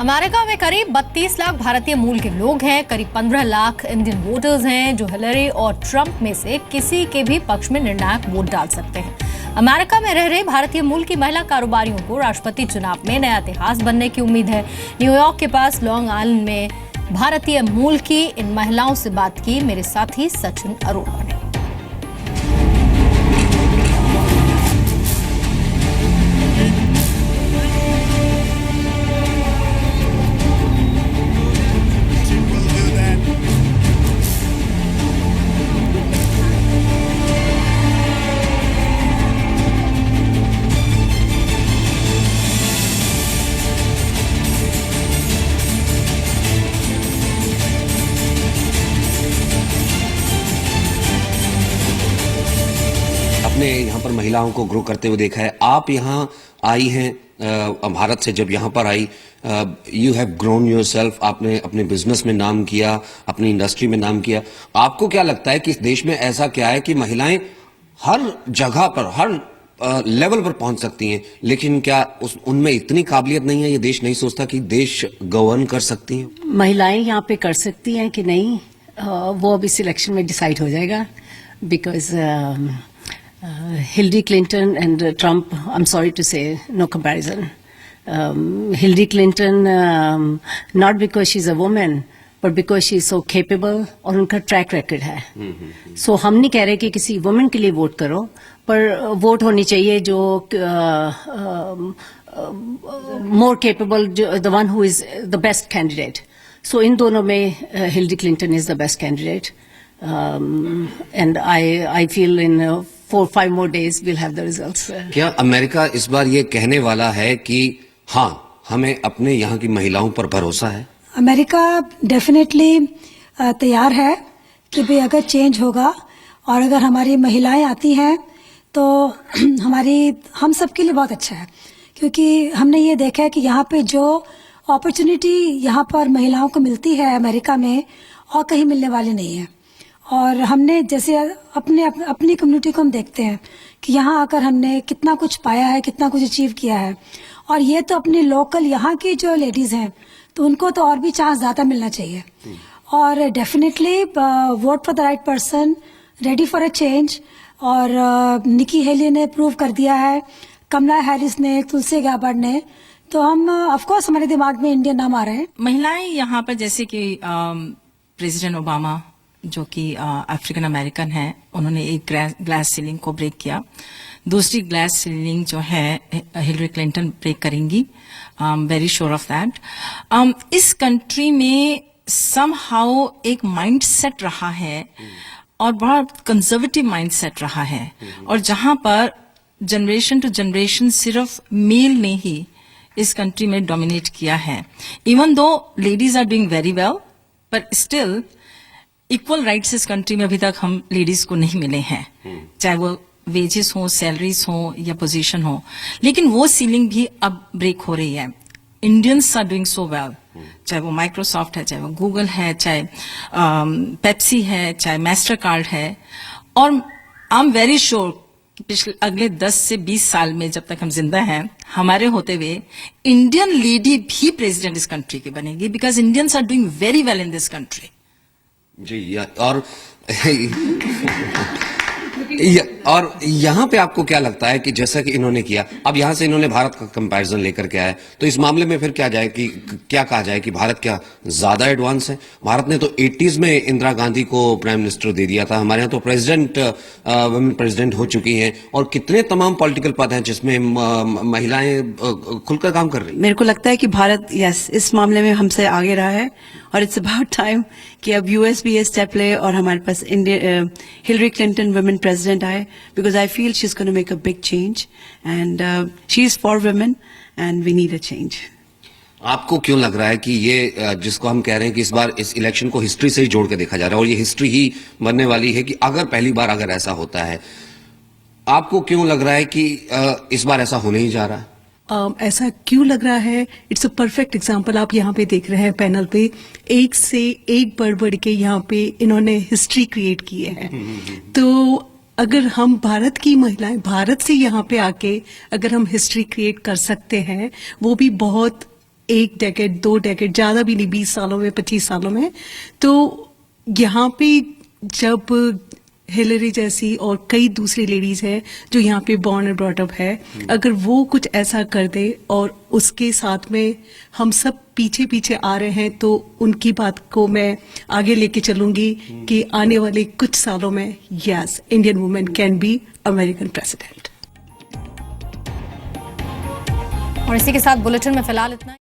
America में करीब 32 लाख भारतीय मूल के लोग हैं। करीब 15 लाख इंडियन वोटर्स हैं जो हिलरी और ट्रंप में से किसी के भी पक्ष में निर्णायक वोट डाल सकते हैं। अमेरिका में रह रहे भारतीय मूल की महिला कारोबारियों को राष्ट्रपति चुनाव में नया इतिहास बनने की उम्मीद है। न्यूयॉर्क के पास लॉन्ग आइलैंड में भारतीय मूल की इन महिलाओं से बात की मेरे साथी सचिन अरोड़ा ने। आपने यहाँ पर महिलाओं को ग्रो करते हुए देखा है। आप यहाँ आई हैं भारत से, जब यहाँ पर आई यू हैव ग्रोन योरसेल्फ, आपने अपने बिजनेस में नाम किया, अपनी इंडस्ट्री में नाम किया। आपको क्या लगता है कि इस देश में ऐसा क्या है कि महिलाएं हर जगह पर, हर लेवल पर पहुंच सकती हैं, लेकिन क्या उनमें इतनी काबिलियत नहीं है? ये देश नहीं सोचता कि देश गवर्न कर सकती हैं? महिलाएं यहाँ पे कर सकती हैं कि नहीं, वो अब इस इलेक्शन में डिसाइड हो जाएगा। Because Hillary Clinton and Trump, I'm sorry to say, no comparison. Hillary Clinton, not because she's a woman, but because she's so capable और उनका ट्रैक रिकॉर्ड है। So हम नहीं कह रहे कि किसी वुमेन के लिए वोट करो, पर वोट होनी चाहिए जो more capable, the one who is the best candidate. So इन दोनों में Hillary Clinton is the best candidate. And I feel in 4-5 more days we'll have the results. क्या अमेरिका इस बार ये कहने वाला है कि हाँ, हमें अपने यहाँ की महिलाओं पर भरोसा है? अमेरिका डेफिनेटली तैयार है कि भाई अगर चेंज होगा और अगर हमारी महिलाएं आती हैं तो हम सब के लिए बहुत अच्छा है, क्योंकि हमने ये देखा है कि यहाँ पे जो अपॉर्चुनिटी यहाँ पर महिलाओं को मिलती है अमेरिका में और कहीं मिलने वाली नहीं है। और हमने जैसे अपनी कम्युनिटी को हम देखते हैं कि यहाँ आकर हमने कितना कुछ पाया है, कितना कुछ अचीव किया है। और ये तो अपनी लोकल यहाँ की जो लेडीज हैं तो उनको तो और भी चांस ज़्यादा मिलना चाहिए। और definitely vote for the right person, ready for a change. और निकी हेली ने प्रूव कर दिया है, कमला हैरिस ने, तुलसी गाबर्ड ने, तो हम ऑफ कोर्स हमारे दिमाग में इंडियन नाम आ रहे हैं। महिलाएं यहाँ पर जैसे कि प्रेसिडेंट ओबामा जो कि अफ्रीकन अमेरिकन है, उन्होंने एक ग्लास सीलिंग को ब्रेक किया। दूसरी ग्लास सीलिंग जो है हिलरी क्लिंटन ब्रेक करेंगी। Very sure of that. इस कंट्री में समहाउ एक माइंडसेट रहा है और बहुत कंजर्वेटिव माइंडसेट रहा है, और जहां पर जनरेशन टू जनरेशन सिर्फ मेल ने ही इस कंट्री में डोमिनेट किया है। Even though ladies are doing very well, पर स्टिल इक्वल राइट्स इस कंट्री में अभी तक हम लेडीज को नहीं मिले हैं, चाहे वो वेजेस हो, सैलरीज हो या पोजीशन हो। लेकिन वो सीलिंग भी अब ब्रेक हो रही है। Indians are doing so well, चाहे वो माइक्रोसॉफ्ट है, चाहे वो गूगल है, चाहे पेप्सी है, चाहे मास्टर कार्ड है। और आई एम वेरी श्योर कि पिछले अगले 10 से 20 साल में जब तक हम जिंदा हैं, हमारे होते हुए इंडियन लेडी भी प्रेसिडेंट इस कंट्री की बनेगी, because Indians are doing very well in this country. जी, और यहाँ पे आपको क्या लगता है कि जैसा कि इन्होंने किया, अब यहाँ से इन्होंने भारत का कंपैरिजन लेकर के आया, तो इस मामले में फिर क्या कहा जाए कि भारत क्या ज्यादा एडवांस है? भारत ने तो 80s में इंदिरा गांधी को प्राइम मिनिस्टर दे दिया था। हमारे यहाँ तो वुमेन प्रेसिडेंट हो चुकी हैं, और कितने तमाम पॉलिटिकल पद हैं जिसमें महिलाएं खुलकर काम कर रही हैं। मेरे को लगता है कि भारत इस मामले में हमसे आगे रहा है, और इट्स अबाउट टाइम कि अब यूएस भी ये स्टेप ले और हमारे पास हिलरी क्लिंटन वुमेन प्रेसिडेंट आए, because I feel she is going to make a big change and she is for women and we need a change. आपको क्यों लग रहा है कि ये जिसको हम कह रहे हैं कि इस बार इस इलेक्शन को हिस्ट्री से ही जोड़ के देखा जा रहा है, और ये हिस्ट्री ही बनने वाली है कि अगर पहली बार अगर ऐसा होता है, आपको क्यों लग रहा है कि इस बार ऐसा होने ही जा रहा है? ऐसा क्यों लग रहा है? इट्स अ परफेक्ट एग्जाम्पल आप यहाँ पे देख रहे हैं पैनल पे, एक से एक बढ़ के यहाँ पे इन्होंने हिस्ट्री क्रिएट की है। तो अगर हम भारत की महिलाएं भारत से यहाँ पे आके अगर हम हिस्ट्री क्रिएट कर सकते हैं, वो भी बहुत 1 डेकेड 2 डेकेड, ज्यादा भी नहीं, 20 सालों में, 25 सालों में। तो यहाँ पे जब हिलरी जैसी और कई दूसरी लेडीज हैं जो यहाँ पे बॉर्न एंड ब्रॉट अप है, अगर वो कुछ ऐसा कर दे और उसके साथ में हम सब पीछे पीछे आ रहे हैं, तो उनकी बात को मैं आगे लेके चलूंगी कि आने वाले कुछ सालों में yes, Indian women can be American president. और इसी के साथ बुलेटिन में फिलहाल इतना ही।